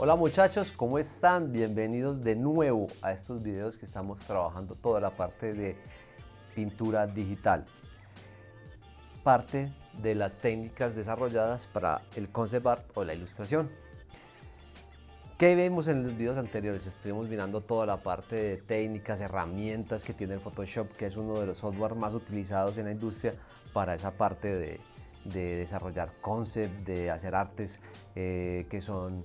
Hola muchachos, ¿cómo están? Bienvenidos de nuevo a estos videos que estamos trabajando toda la parte de pintura digital. Parte de las técnicas desarrolladas para el concept art o la ilustración. ¿Qué vimos en los videos anteriores? Estuvimos mirando toda la parte de técnicas, herramientas que tiene el Photoshop, que es uno de los software más utilizados en la industria para esa parte de desarrollar concept, de hacer artes que son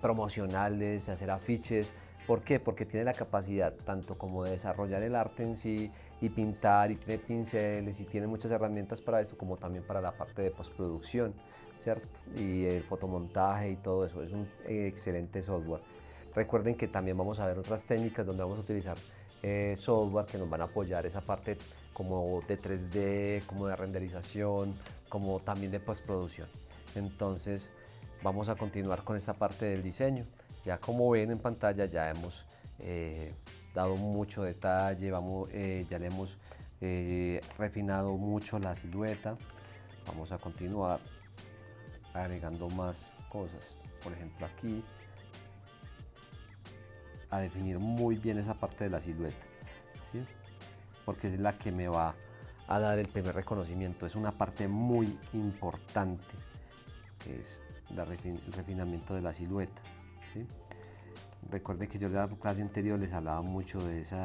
promocionales, de hacer afiches. ¿Por qué? Porque tiene la capacidad tanto como de desarrollar el arte en sí y pintar, y tiene pinceles y tiene muchas herramientas para esto, como también para la parte de postproducción, ¿cierto? Y el fotomontaje y todo eso. Es un excelente software. Recuerden que también vamos a ver otras técnicas donde vamos a utilizar software que nos van a apoyar esa parte como de 3D, como de renderización, como también de postproducción. Entonces vamos a continuar con esta parte del diseño. Ya como ven en pantalla ya hemos dado mucho detalle, ya le hemos refinado mucho la silueta. Vamos a continuar agregando más cosas, por ejemplo aquí, a definir muy bien esa parte de la silueta, ¿sí? Porque es la que me va a dar el primer reconocimiento. Es una parte muy importante, que es el refinamiento de la silueta, ¿sí? Recuerden que yo en la clase anterior les hablaba mucho de ese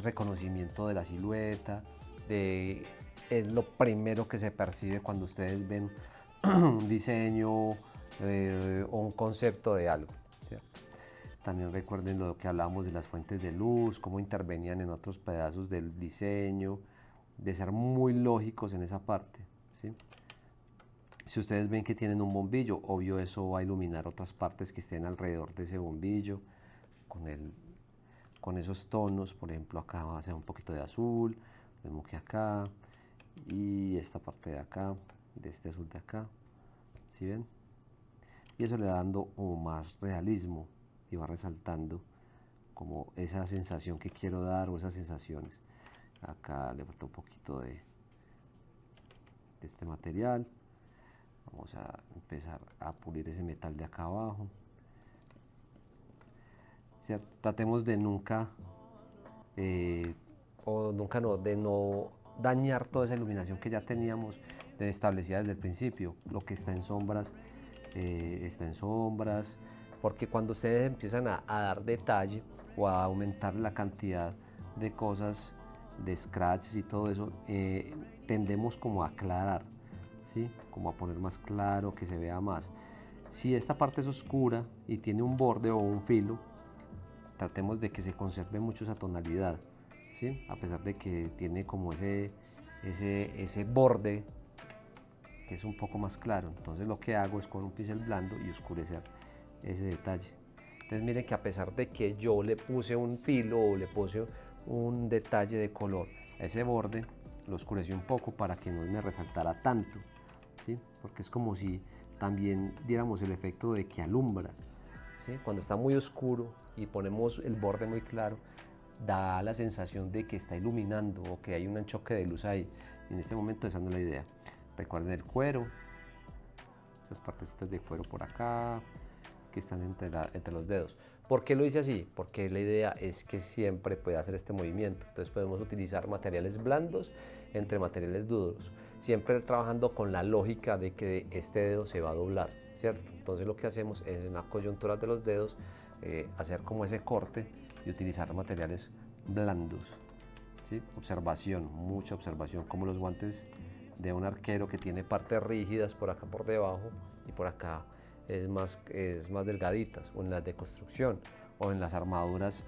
reconocimiento de la silueta, es lo primero que se percibe cuando ustedes ven un diseño o un concepto de algo, ¿cierto? También recuerden lo que hablábamos de las fuentes de luz, cómo intervenían en otros pedazos del diseño, de ser muy lógicos en esa parte, ¿sí? Si ustedes ven que tienen un bombillo, obvio eso va a iluminar otras partes que estén alrededor de ese bombillo con esos tonos. Por ejemplo, acá va a ser un poquito de azul, lo mismo que acá, y esta parte de acá, de este azul de acá, ¿sí ven? Y eso le va dando como más realismo y va resaltando como esa sensación que quiero dar o esas sensaciones. Acá le falta un poquito de este material. Vamos a empezar a pulir ese metal de acá abajo, ¿cierto? Tratemos de nunca, de no dañar toda esa iluminación que ya teníamos establecida desde el principio. Lo que está en sombras, porque cuando ustedes empiezan a dar detalle o a aumentar la cantidad de cosas, de scratches y todo eso, tendemos como a aclarar, ¿sí? Como a poner más claro, que se vea más. Si esta parte es oscura y tiene un borde o un filo, tratemos de que se conserve mucho esa tonalidad, ¿sí? A pesar de que tiene como ese borde que es un poco más claro. Entonces lo que hago es con un pincel blando y oscurecer ese detalle. Entonces miren que a pesar de que yo le puse un filo o le puse un detalle de color a ese borde, lo oscurecí un poco para que no me resaltara tanto, ¿sí? Porque es como si también diéramos el efecto de que alumbra, ¿sí? Cuando está muy oscuro y ponemos el borde muy claro, da la sensación de que está iluminando o que hay un choque de luz ahí. En este momento esa no es la idea. Recuerden el cuero, esas partecitas de cuero por acá que están entre los dedos. ¿Por qué lo hice así? Porque la idea es que siempre puede hacer este movimiento. Entonces podemos utilizar materiales blandos entre materiales duros, siempre trabajando con la lógica de que este dedo se va a doblar, ¿cierto? Entonces lo que hacemos es en las coyunturas de los dedos hacer como ese corte y utilizar materiales blandos, ¿sí? Observación, mucha observación, como los guantes de un arquero que tiene partes rígidas por acá por debajo y por acá es más delgaditas, o en las de construcción o en las armaduras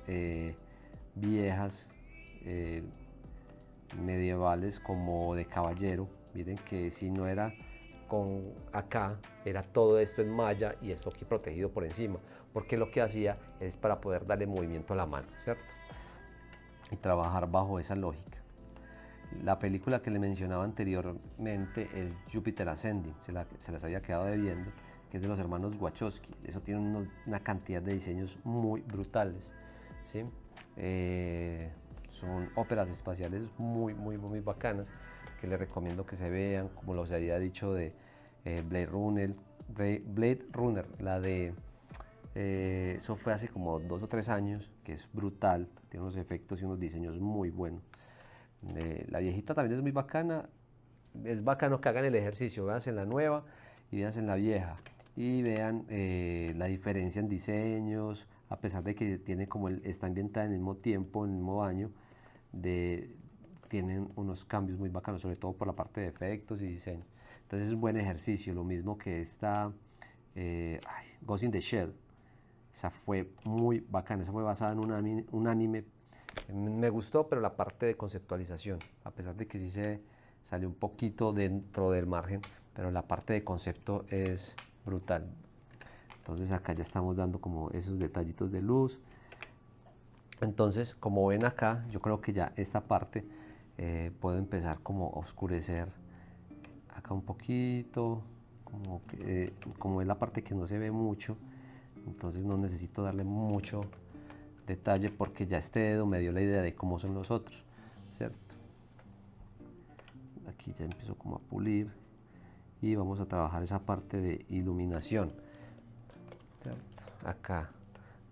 viejas medievales como de caballero. Miren que si no era con acá, era todo esto en malla y esto aquí protegido por encima, porque lo que hacía es para poder darle movimiento a la mano, ¿cierto? Y trabajar bajo esa lógica. La película que le mencionaba anteriormente es Jupiter Ascending, se las había quedado debiendo, que es de los hermanos Wachowski. Eso tiene una cantidad de diseños muy brutales, ¿sí? Son óperas espaciales muy bacanas, que les recomiendo que se vean, como los había dicho de Blade Runner, Blade Runner, la de... eso fue hace como 2 o 3 años, que es brutal, tiene unos efectos y unos diseños muy buenos. La viejita también es muy bacana, es bacano que hagan el ejercicio, vean en la nueva y vean en la vieja y vean la diferencia en diseños, a pesar de que tiene como está ambientada en el mismo tiempo, en el mismo año, tienen unos cambios muy bacanos, sobre todo por la parte de efectos y diseño. Entonces es un buen ejercicio, lo mismo que esta Ghost in the Shell. Esa fue muy bacana, esa fue basada en un anime. Me gustó, pero la parte de conceptualización, a pesar de que sí se salió un poquito dentro del margen, pero la parte de concepto es brutal. Entonces acá ya estamos dando como esos detallitos de luz. Entonces, como ven acá, yo creo que ya esta parte puedo empezar como a oscurecer acá un poquito, como es la parte que no se ve mucho, entonces no necesito darle mucho detalle porque ya este dedo me dio la idea de cómo son los otros, ¿cierto? Aquí ya empiezo como a pulir y vamos a trabajar esa parte de iluminación, ¿cierto? Acá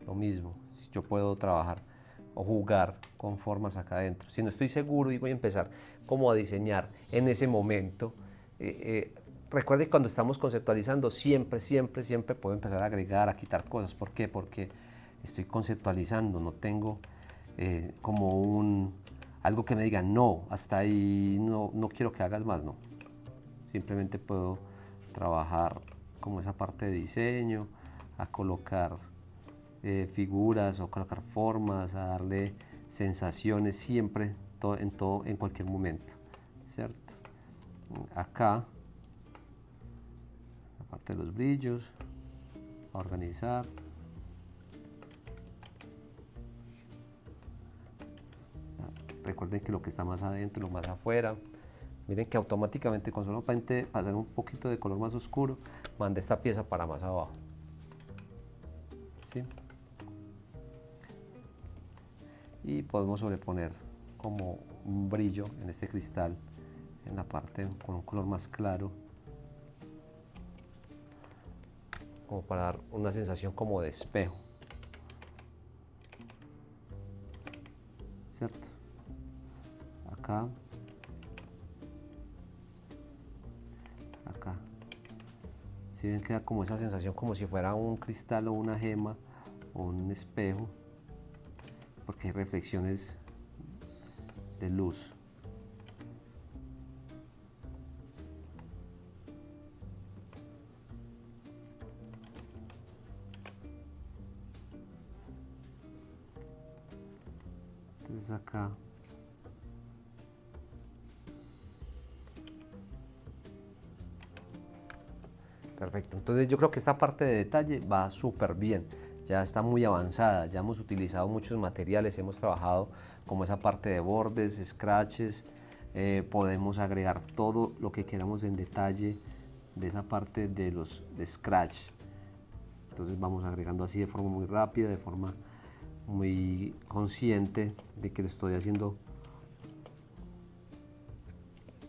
lo mismo, yo puedo trabajar o jugar con formas acá adentro. Si no estoy seguro y voy a empezar como a diseñar en ese momento, recuerde que cuando estamos conceptualizando siempre puedo empezar a agregar, a quitar cosas. ¿Por qué? Porque estoy conceptualizando, no tengo como algo que me diga no, hasta ahí no quiero que hagas más, no. Simplemente puedo trabajar como esa parte de diseño, a colocar figuras o colocar formas, a darle sensaciones siempre, en cualquier momento, ¿cierto? Acá, la parte de los brillos, a organizar. Recuerden que lo que está más adentro, lo más afuera. Miren que automáticamente con solamente pasar un poquito de color más oscuro, mandé esta pieza para más abajo. ¿Sí? Y podemos sobreponer como un brillo en este cristal en la parte con un color más claro, como para dar una sensación como de espejo, ¿cierto? Acá, acá, si ven, queda como esa sensación como si fuera un cristal o una gema o un espejo, porque hay reflexiones de luz. Entonces acá perfecto, entonces yo creo que esta parte de detalle va súper bien, ya está muy avanzada, ya hemos utilizado muchos materiales, hemos trabajado como esa parte de bordes, scratches, podemos agregar todo lo que queramos en detalle de esa parte de los scratch. Entonces vamos agregando así de forma muy rápida, de forma muy consciente de que lo estoy haciendo.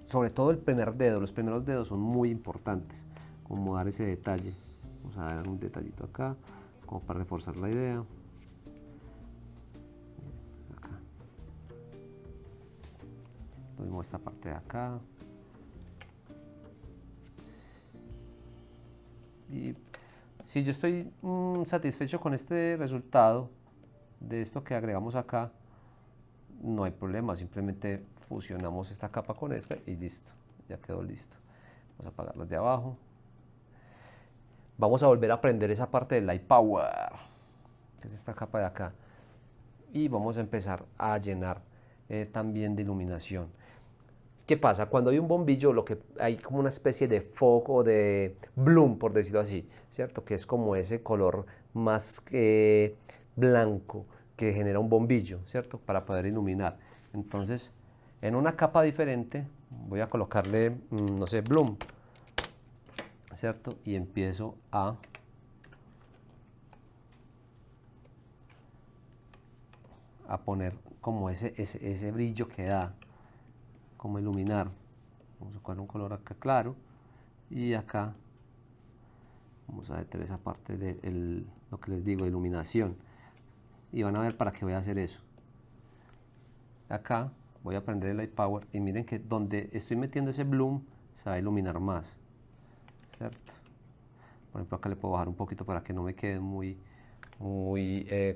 Sobre todo el primer dedo, los primeros dedos son muy importantes, como dar ese detalle. Vamos a dar un detallito acá, como para reforzar la idea. Acá. Lo mismo esta parte de acá. Y si yo estoy satisfecho con este resultado de esto que agregamos acá, no hay problema, simplemente fusionamos esta capa con esta y listo, ya quedó listo. Vamos a apagar las de abajo. Vamos a volver a prender esa parte del Light Power, que es esta capa de acá, y vamos a empezar a llenar también de iluminación. ¿Qué pasa? Cuando hay un bombillo, lo que hay como una especie de foco de bloom, por decirlo así, ¿cierto? Que es como ese color más blanco que genera un bombillo, ¿cierto? Para poder iluminar. Entonces, en una capa diferente, voy a colocarle, no sé, bloom, ¿cierto? Y empiezo a poner como ese brillo que da, como iluminar. Vamos a poner un color acá claro y acá Vamos a detener esa parte de lo que les digo, de iluminación. Y van a ver para qué voy a hacer eso. Acá voy a prender el Light Power y miren que donde estoy metiendo ese bloom se va a iluminar más, ¿cierto? Por ejemplo, acá le puedo bajar un poquito para que no me quede muy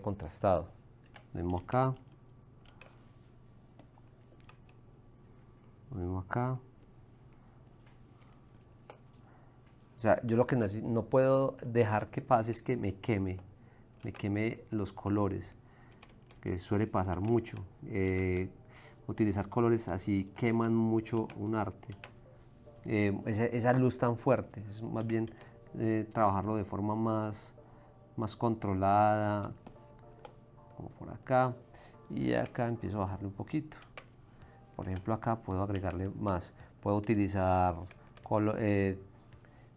contrastado. Lo mismo acá. Lo mismo acá. O sea, yo lo que no puedo dejar que pase es que me queme los colores, que suele pasar mucho. Utilizar colores así queman mucho un arte. Esa luz tan fuerte, es más bien trabajarlo de forma más controlada, como por acá, y acá empiezo a bajarle un poquito. Por ejemplo, acá puedo agregarle más, puedo utilizar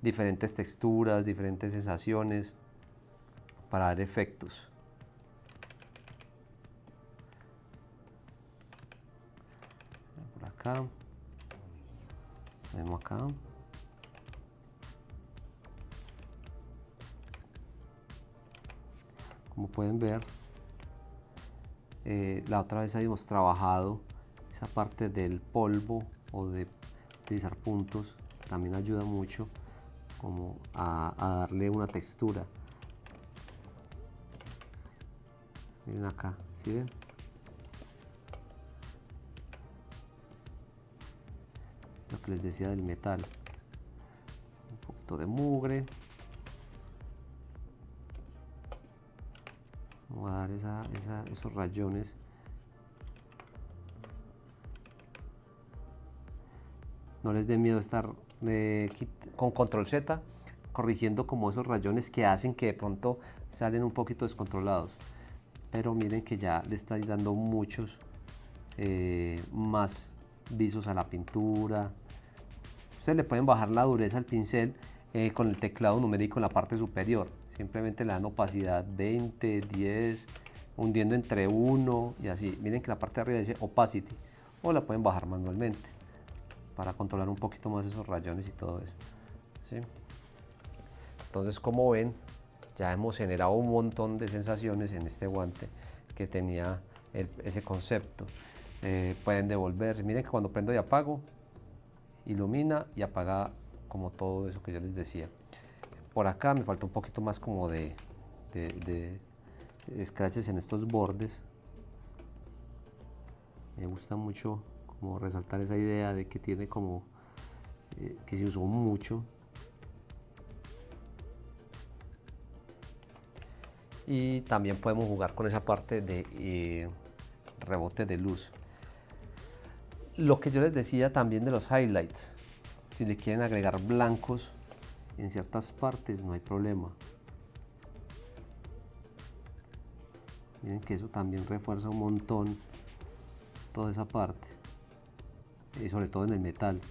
diferentes texturas, diferentes sensaciones para dar efectos. Por acá, vemos acá. Como pueden ver, la otra vez habíamos trabajado esa parte del polvo o de utilizar puntos, también ayuda mucho como a darle una textura. Miren acá, ¿sí ven? Lo que les decía del metal. Un poquito de mugre. Vamos a dar esos rayones. No les dé miedo estar con control Z corrigiendo como esos rayones que hacen que de pronto salen un poquito descontrolados. Pero miren que ya le está dando muchos más visos a la pintura. Ustedes le pueden bajar la dureza al pincel con el teclado numérico en la parte superior. Simplemente le dan opacidad 20, 10, hundiendo entre 1 y así. Miren que la parte de arriba dice opacity. O la pueden bajar manualmente para controlar un poquito más esos rayones y todo eso, ¿sí? Entonces, como ven, ya hemos generado un montón de sensaciones en este guante que tenía ese concepto. Pueden devolverse. Miren que cuando prendo y apago, ilumina y apaga como todo eso que yo les decía. Por acá me falta un poquito más como de scratches en estos bordes. Me gusta mucho como resaltar esa idea de que tiene como que se usó mucho. Y también podemos jugar con esa parte de rebote de luz. Lo que yo les decía también de los highlights, si le quieren agregar blancos en ciertas partes no hay problema. Miren que eso también refuerza un montón toda esa parte, y sobre todo en el metal.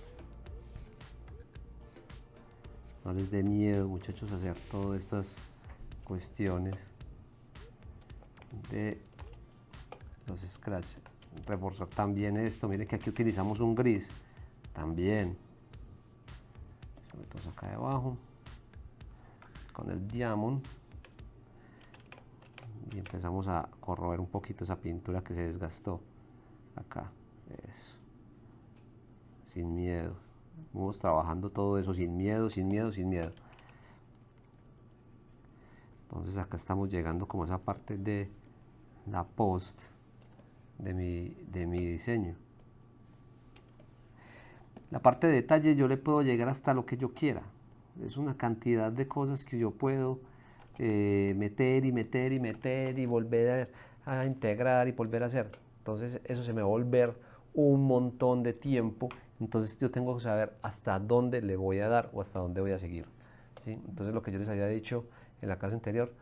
No les dé miedo, muchachos, hacer todas estas cuestiones de los scratches. Reforzar también esto. Miren que aquí utilizamos un gris también, sobre todo acá debajo con el diamond, y empezamos a corroer un poquito esa pintura que se desgastó acá. Eso, sin miedo, vamos trabajando todo eso sin miedo, sin miedo, sin miedo. Entonces acá estamos llegando como a esa parte de la post de mi diseño. La parte de detalle yo le puedo llegar hasta lo que yo quiera. Es una cantidad de cosas que yo puedo meter y meter y meter y volver a integrar y volver a hacer. Entonces eso se me va a volver un montón de tiempo. Entonces yo tengo que saber hasta dónde le voy a dar o hasta dónde voy a seguir, ¿sí? Entonces lo que yo les había dicho en la clase anterior,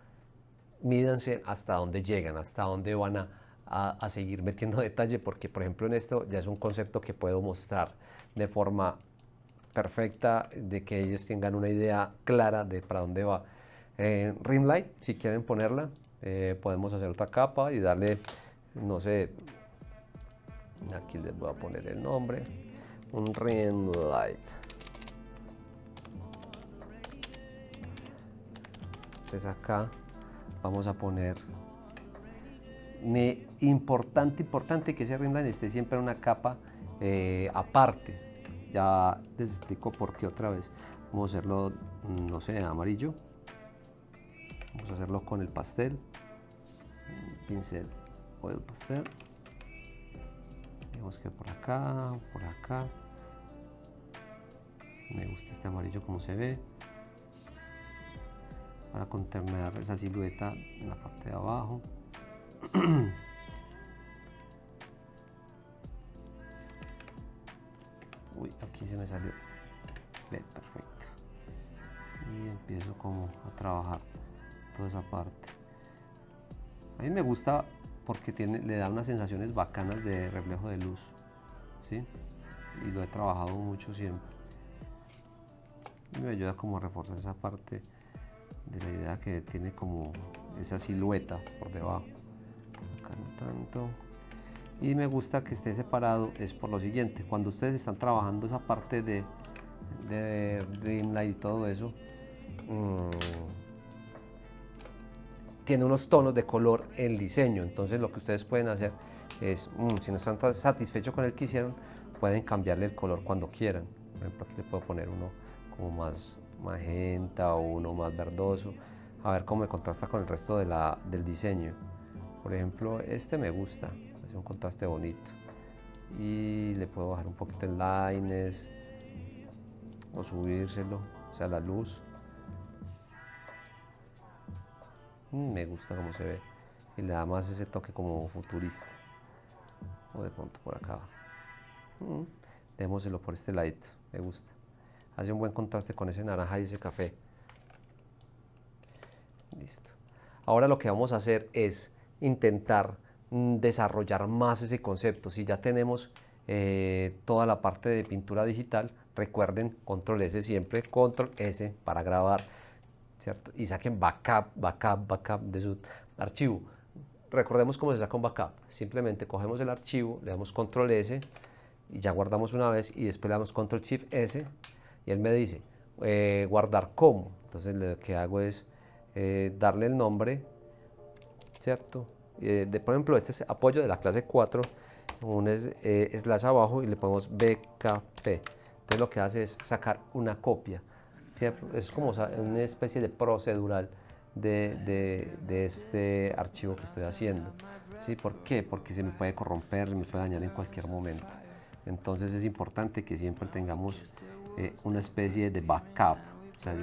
mídanse hasta dónde llegan, hasta dónde van a seguir metiendo detalle, porque por ejemplo en esto ya es un concepto que puedo mostrar de forma perfecta, de que ellos tengan una idea clara de para dónde va. Rim light, si quieren ponerla, podemos hacer otra capa y darle, no sé, aquí les voy a poner el nombre, un rim light. Entonces acá vamos a poner, importante que ese rimline esté siempre en una capa aparte. Ya les explico por qué otra vez. Vamos a hacerlo, no sé, amarillo. Vamos a hacerlo con el pastel, pincel o el pastel. Digamos que por acá, por acá. Me gusta este amarillo como se ve, para contornar esa silueta en la parte de abajo. Uy, aquí se me salió. Bien, perfecto. Y empiezo como a trabajar toda esa parte. A mí me gusta porque le da unas sensaciones bacanas de reflejo de luz, ¿sí? Y lo he trabajado mucho siempre. Y me ayuda como a reforzar esa parte de la idea que tiene como esa silueta por debajo. Acá no tanto. Y me gusta que esté separado es por lo siguiente: cuando ustedes están trabajando esa parte de Dreamlight y todo eso, tiene unos tonos de color el diseño. Entonces lo que ustedes pueden hacer es, si no están satisfechos con el que hicieron, pueden cambiarle el color cuando quieran. Por ejemplo, aquí le puedo poner uno como más magenta o uno más verdoso, a ver cómo me contrasta con el resto del diseño. Por ejemplo, este me gusta, es un contraste bonito. Y le puedo bajar un poquito el lightness o subírselo, o sea, la luz. Me gusta cómo se ve y le da más ese toque como futurista. O de pronto por acá. Démoselo por este ladito, me gusta. Hace un buen contraste con ese naranja y ese café. Listo. Ahora lo que vamos a hacer es intentar desarrollar más ese concepto. Si ya tenemos toda la parte de pintura digital, recuerden, control S siempre, control S para grabar, ¿cierto? Y saquen backup de su archivo. Recordemos cómo se saca un backup. Simplemente cogemos el archivo, le damos control S y ya guardamos una vez, y después le damos control shift S y él me dice guardar como. Entonces lo que hago es darle el nombre, ¿cierto? Por ejemplo, este es apoyo de la clase 4, un slash abajo y le ponemos BKP. Entonces lo que hace es sacar una copia, ¿cierto? Es como una especie de procedural de este archivo que estoy haciendo. ¿Sí? ¿Por qué? Porque se me puede corromper, se me puede dañar en cualquier momento. Entonces es importante que siempre tengamos una especie de backup. O sea,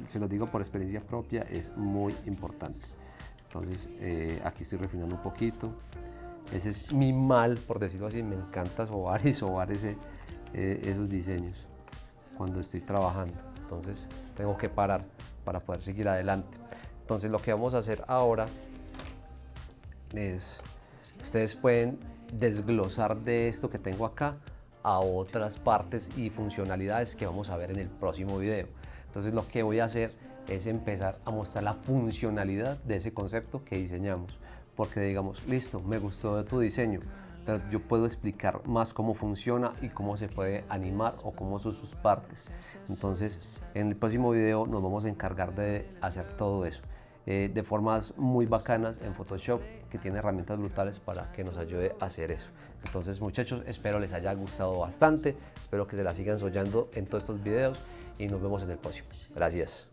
se lo digo por experiencia propia, es muy importante. Entonces aquí estoy refinando un poquito. Ese es mi mal, por decirlo así. Me encanta sobar y sobar esos diseños cuando estoy trabajando. Entonces tengo que parar para poder seguir adelante. Entonces lo que vamos a hacer ahora es, ustedes pueden desglosar de esto que tengo acá a otras partes y funcionalidades que vamos a ver en el próximo video. Entonces lo que voy a hacer es empezar a mostrar la funcionalidad de ese concepto que diseñamos, porque digamos, listo, me gustó tu diseño, pero yo puedo explicar más cómo funciona y cómo se puede animar o cómo son sus partes. Entonces en el próximo video nos vamos a encargar de hacer todo eso de formas muy bacanas en Photoshop, que tiene herramientas brutales para que nos ayude a hacer eso. Entonces muchachos, espero les haya gustado bastante, espero que se la sigan soñando en todos estos videos y nos vemos en el próximo. Gracias.